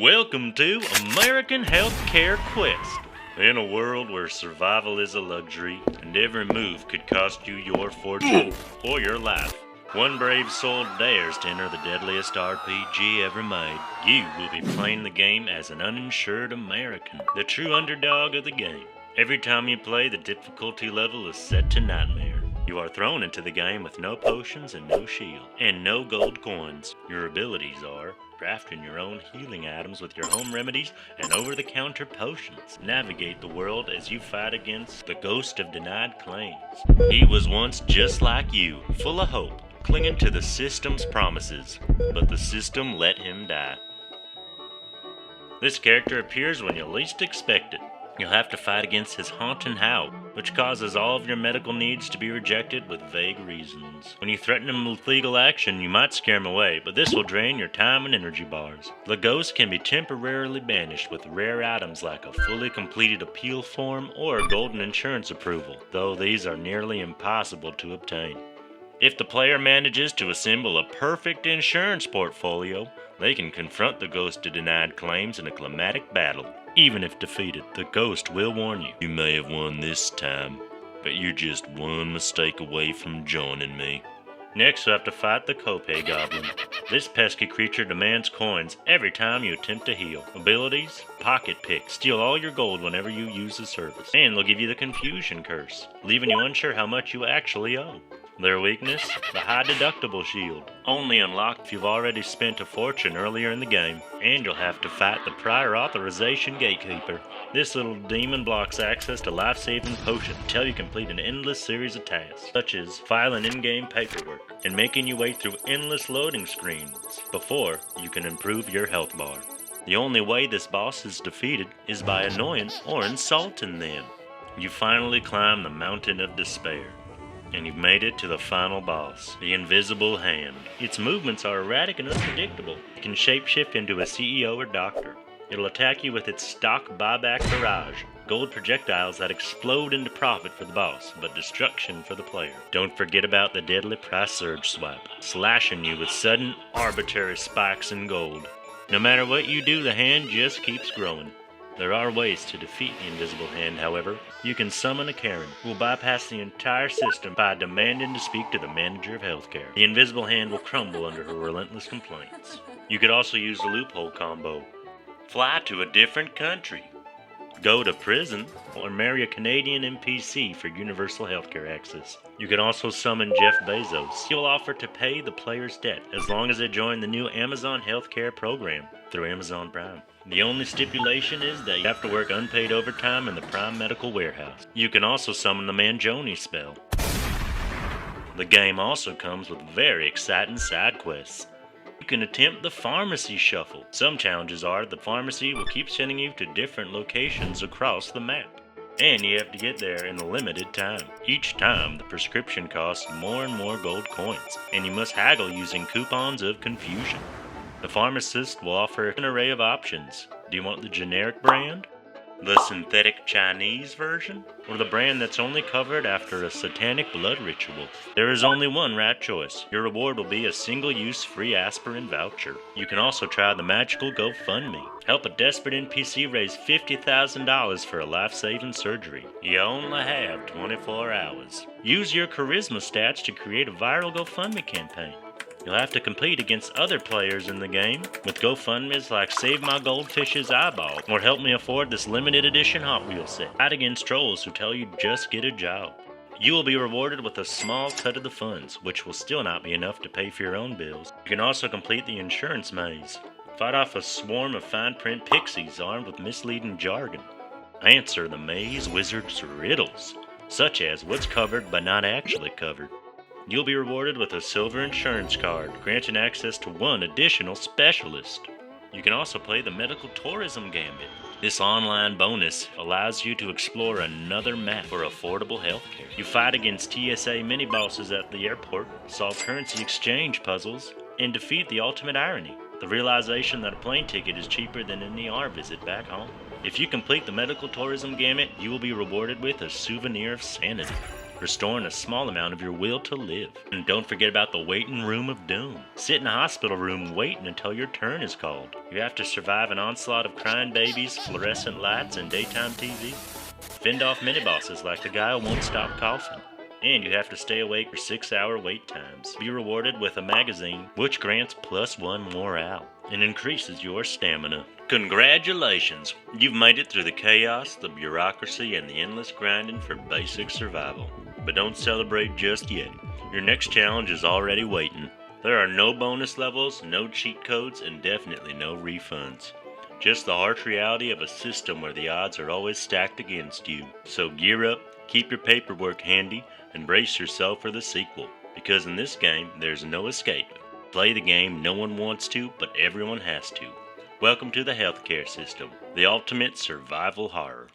Welcome to American Healthcare Quest. In a world where survival is a luxury and every move could cost you your fortune or your life, one brave soul dares to enter the deadliest RPG ever made. You will be playing the game as an uninsured American, the true underdog of the game. Every time you play, the difficulty level is set to nightmare. You are thrown into the game with no potions and no shield, and no gold coins. Your abilities are crafting your own healing items with your home remedies and over-the-counter potions. Navigate the world as you fight against the ghost of denied claims. He was once just like you, full of hope, clinging to the system's promises, but the system let him die. This character appears when you least expect it. You'll have to fight against his haunting howl, which causes all of your medical needs to be rejected with vague reasons. When you threaten him with legal action, you might scare him away, but this will drain your time and energy bars. The ghost can be temporarily banished with rare items like a fully completed appeal form or a golden insurance approval, though these are nearly impossible to obtain. If the player manages to assemble a perfect insurance portfolio, they can confront the ghost of denied claims in a climatic battle. Even if defeated, the ghost will warn you. You may have won this time, but you're just one mistake away from joining me. Next, you have to fight the Copay Goblin. This pesky creature demands coins every time you attempt to heal. Abilities: pocket pick, steal all your gold whenever you use the service. And they'll give you the confusion curse, leaving you unsure how much you actually owe. Their weakness: the high deductible shield, only unlocked if you've already spent a fortune earlier in the game. And you'll have to fight the Prior Authorization Gatekeeper. This little demon blocks access to life-saving potions until you complete an endless series of tasks, such as filing in-game paperwork and making you wait through endless loading screens before you can improve your health bar. The only way this boss is defeated is by annoying or insulting them. You finally climb the mountain of despair, and you've made it to the final boss, the Invisible Hand. Its movements are erratic and unpredictable. It can shapeshift into a CEO or doctor. It'll attack you with its stock buyback barrage, gold projectiles that explode into profit for the boss, but destruction for the player. Don't forget about the deadly price surge swipe, slashing you with sudden, arbitrary spikes in gold. No matter what you do, the hand just keeps growing. There are ways to defeat the Invisible Hand, however. You can summon a Karen, who will bypass the entire system by demanding to speak to the manager of healthcare. The Invisible Hand will crumble under her relentless complaints. You could also use the loophole combo. Fly to a different country, go to prison, or marry a Canadian NPC for universal healthcare access. You can also summon Jeff Bezos. He will offer to pay the player's debt as long as they join the new Amazon healthcare program through Amazon Prime. The only stipulation is that you have to work unpaid overtime in the Prime Medical Warehouse. You can also summon the Manjoni spell. The game also comes with very exciting side quests. You can attempt the Pharmacy Shuffle. Some challenges are the pharmacy will keep sending you to different locations across the map, and you have to get there in a limited time. Each time, the prescription costs more and more gold coins, and you must haggle using coupons of confusion. The pharmacist will offer an array of options. Do you want the generic brand, the synthetic Chinese version, or the brand that's only covered after a satanic blood ritual? There is only one right choice. Your reward will be a single-use free aspirin voucher. You can also try the magical GoFundMe. Help a desperate NPC raise $50,000 for a life-saving surgery. You only have 24 hours. Use your charisma stats to create a viral GoFundMe campaign. You'll have to compete against other players in the game with GoFundMes like Save My Goldfish's Eyeball or Help Me Afford This Limited Edition Hot Wheels Set. Fight against trolls who tell you just get a job. You will be rewarded with a small cut of the funds, which will still not be enough to pay for your own bills. You can also complete the insurance maze. Fight off a swarm of fine print pixies armed with misleading jargon. Answer the maze wizard's riddles, such as what's covered but not actually covered. You'll be rewarded with a silver insurance card, granting access to one additional specialist. You can also play the Medical Tourism Gambit. This online bonus allows you to explore another map for affordable healthcare. You fight against TSA mini-bosses at the airport, solve currency exchange puzzles, and defeat the ultimate irony, the realization that a plane ticket is cheaper than an ER visit back home. If you complete the Medical Tourism Gambit, you will be rewarded with a Souvenir of Sanity. restoring a small amount of your will to live. And don't forget about the waiting room of doom. Sit in a hospital room waiting until your turn is called. You have to survive an onslaught of crying babies, fluorescent lights, and daytime TV. Fend off mini-bosses like the guy who won't stop coughing. And you have to stay awake for 6-hour wait times. Be rewarded with a magazine which grants +1 morale and increases your stamina. Congratulations! You've made it through the chaos, the bureaucracy, and the endless grinding for basic survival. But don't celebrate just yet. Your next challenge is already waiting. There are no bonus levels, no cheat codes, and definitely no refunds. Just the harsh reality of a system where the odds are always stacked against you. So gear up, keep your paperwork handy, and brace yourself for the sequel. Because in this game, there's no escape. Play the game no one wants to, but everyone has to. Welcome to the healthcare system, the ultimate survival horror.